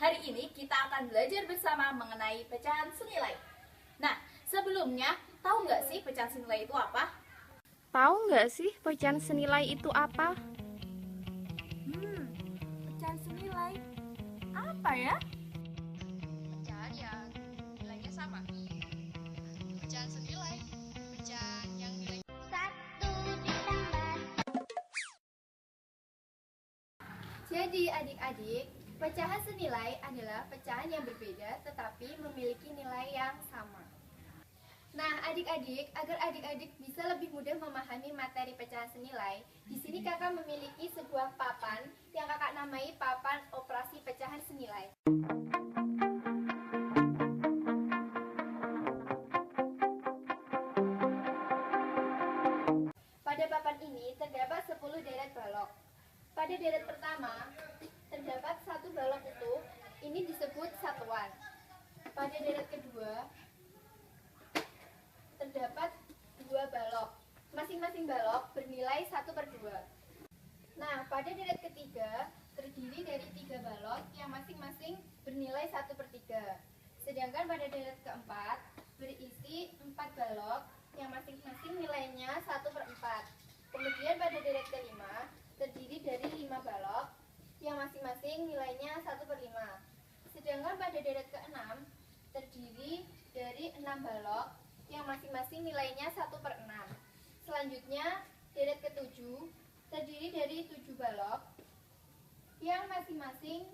Hari ini kita akan belajar bersama mengenai pecahan senilai. Nah, sebelumnya, tahu nggak sih pecahan senilai itu apa? Tahu nggak sih pecahan senilai itu apa? Pecahan senilai apa ya? Pecahan yang nilainya sama. Pecahan senilai, pecahan yang nilainya Jadi adik-adik, pecahan senilai adalah pecahan yang berbeda tetapi memiliki nilai yang sama. Nah, adik-adik, agar adik-adik bisa lebih mudah memahami materi pecahan senilai, di sini kakak memiliki sebuah papan yang kakak namai papan operasi pecahan senilai. Pada papan ini terdapat 10 deret balok. Pada deret pertama, terdapat satu balok utuh, ini disebut satuan. Pada deret kedua, terdapat dua balok. Masing-masing balok bernilai 1/2. Nah, pada deret ketiga, terdiri dari 3 balok yang masing-masing bernilai 1/3. Sedangkan pada deret keempat, berisi 4 balok yang masing-masing nilainya 1/4. Kemudian pada deret kelima, terdiri dari 5 balok yang masing-masing nilainya 1/5. Sedangkan pada deret keenam, terdiri dari 6 balok yang masing-masing nilainya 1/6. Selanjutnya, deret ketujuh, terdiri dari 7 balok yang masing-masing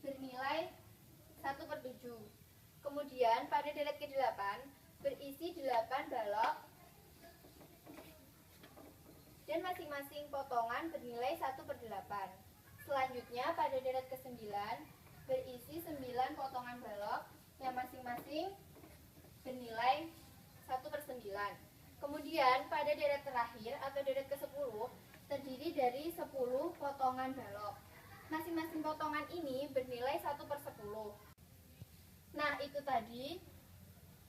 bernilai 1/7. Kemudian pada deret ke-8 berisi 8 balok dan masing-masing potongan bernilai 1/8. Selanjutnya pada deret ke-9 berisi 9 potongan balok yang masing-masing bernilai 1/9. Kemudian pada deret terakhir atau deret ke-10 terdiri dari 10 potongan balok. Masing-masing potongan ini bernilai 1/10. Nah, itu tadi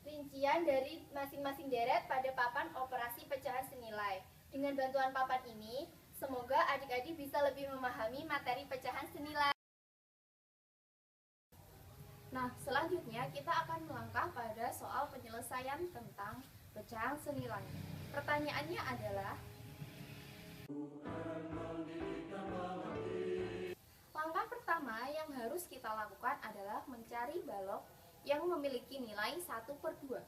rincian dari masing-masing deret pada papan operasi pecahan senilai. Dengan bantuan papan ini, semoga adik-adik bisa lebih memahami materi pecahan senilai. Nah, selanjutnya kita akan melangkah pada soal penyelesaian tentang pecahan senilai. Pertanyaannya adalah, langkah pertama yang harus kita lakukan adalah mencari balok yang memiliki nilai 1/2.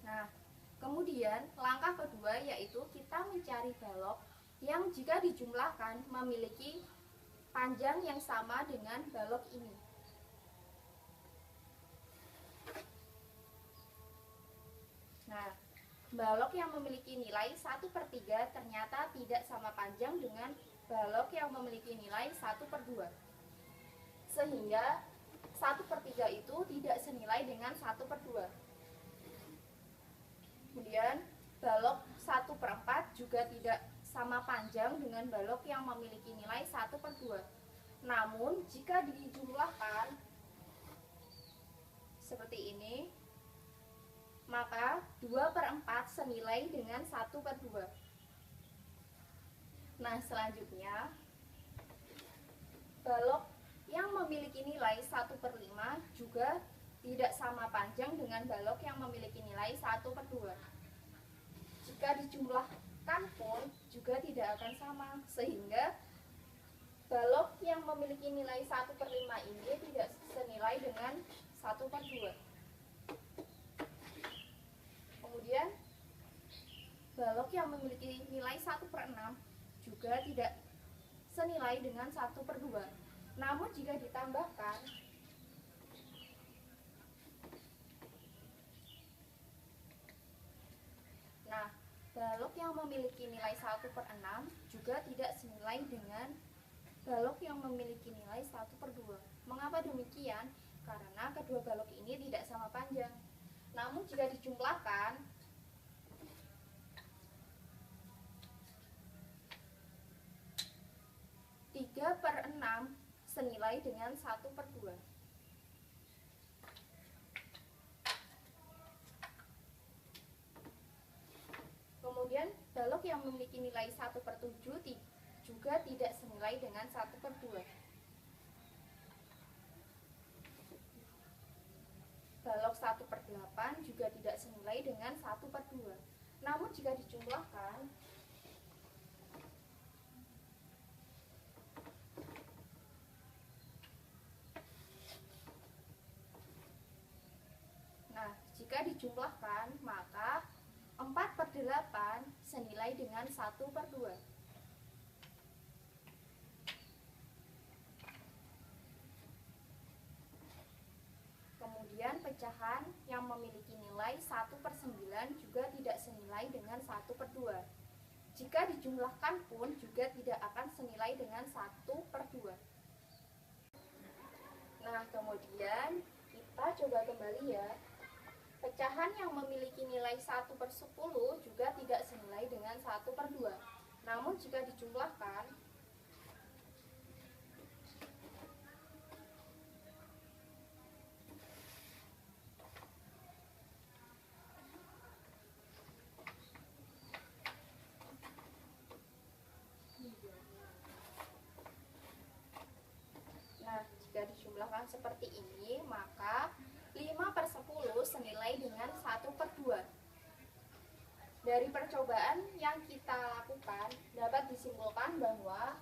Nah, kemudian langkah kedua yaitu kita mencari balok yang jika dijumlahkan memiliki panjang yang sama dengan balok ini. Nah, balok yang memiliki nilai 1/3 ternyata tidak sama panjang dengan balok yang memiliki nilai 1/2. Sehingga 1/3 itu tidak senilai dengan 1/2. Kemudian balok 1/4 juga tidak sama panjang dengan balok yang memiliki nilai 1/2. Namun jika dijumlahkan seperti ini, maka 2/4 senilai dengan 1/2. Nah, selanjutnya balok yang memiliki nilai 1/5 juga tidak sama panjang dengan balok yang memiliki nilai 1/2. Jika dijumlahkan pun juga tidak akan sama, sehingga balok yang memiliki nilai 1/5 ini tidak senilai dengan 1/2. Kemudian balok yang memiliki nilai 1/6 juga tidak senilai dengan 1/2. Namun jika ditambahkan, nah, balok yang memiliki nilai 1/6 juga tidak senilai dengan balok yang memiliki nilai 1/2. Mengapa demikian? Karena kedua balok ini tidak sama panjang. Namun jika dijumlahkan, 3/6 senilai dengan 1/2. Kemudian balok yang memiliki nilai 1/7 juga juga tidak senilai dengan 1/2. Balok 1/8 juga tidak senilai dengan 1/2. Namun jika dijumlahkan, maka 4/8 senilai dengan 1/2. Kemudian pecahan yang memiliki nilai 1/9 juga tidak senilai dengan 1/2. Jika dijumlahkan pun juga tidak akan senilai dengan 1/2. Nah, kemudian kita coba kembali ya. Pecahan yang memiliki nilai 1/10 juga tidak senilai dengan 1/2. Namun jika dijumlahkan, seperti ini, maka 5/10 senilai dengan 1/2. Dari percobaan yang kita lakukan, dapat disimpulkan bahwa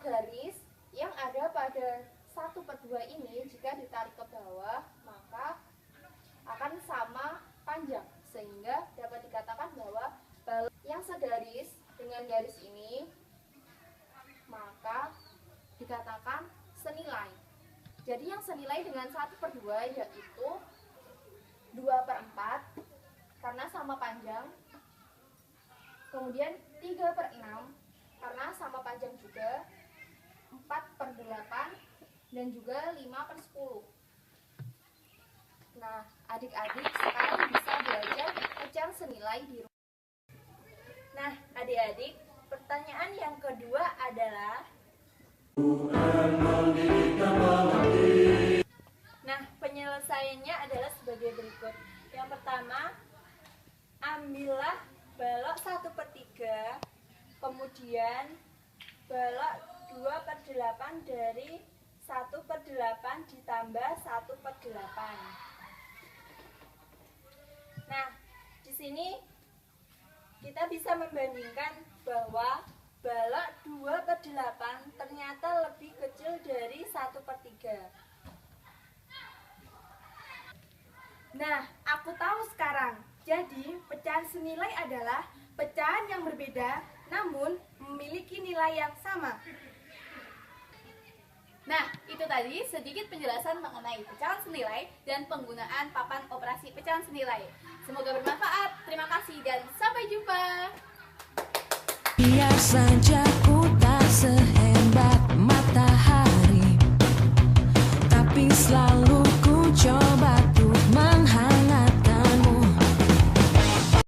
garis yang ada pada 1/2 ini jika ditarik ke bawah, maka akan sama panjang, sehingga dapat dikatakan bahwa balok yang segaris dengan garis ini maka dikatakan senilai. Jadi yang senilai dengan 1/2 yaitu 2/4 karena sama panjang, kemudian 3/6 karena sama panjang juga, 4/8 dan juga 5/10. Nah, adik-adik sekarang bisa belajar pecahan senilai di rumah. Nah, adik-adik, pertanyaan yang kedua adalah Nah, penyelesaiannya adalah sebagai berikut. Yang pertama, ambillah balok 1/3, kemudian balok 2/8 dari 1/8 ditambah 1/8. Nah, di sini kita bisa membandingkan bahwa balok 2/8 ternyata lebih kecil dari 1/3. Nah, aku tahu sekarang. Jadi, pecahan senilai adalah pecahan yang berbeda namun memiliki nilai yang sama. Nah, itu tadi sedikit penjelasan mengenai pecahan senilai dan penggunaan papan operasi pecahan senilai. Semoga bermanfaat. Terima kasih dan sampai jumpa. Biar saja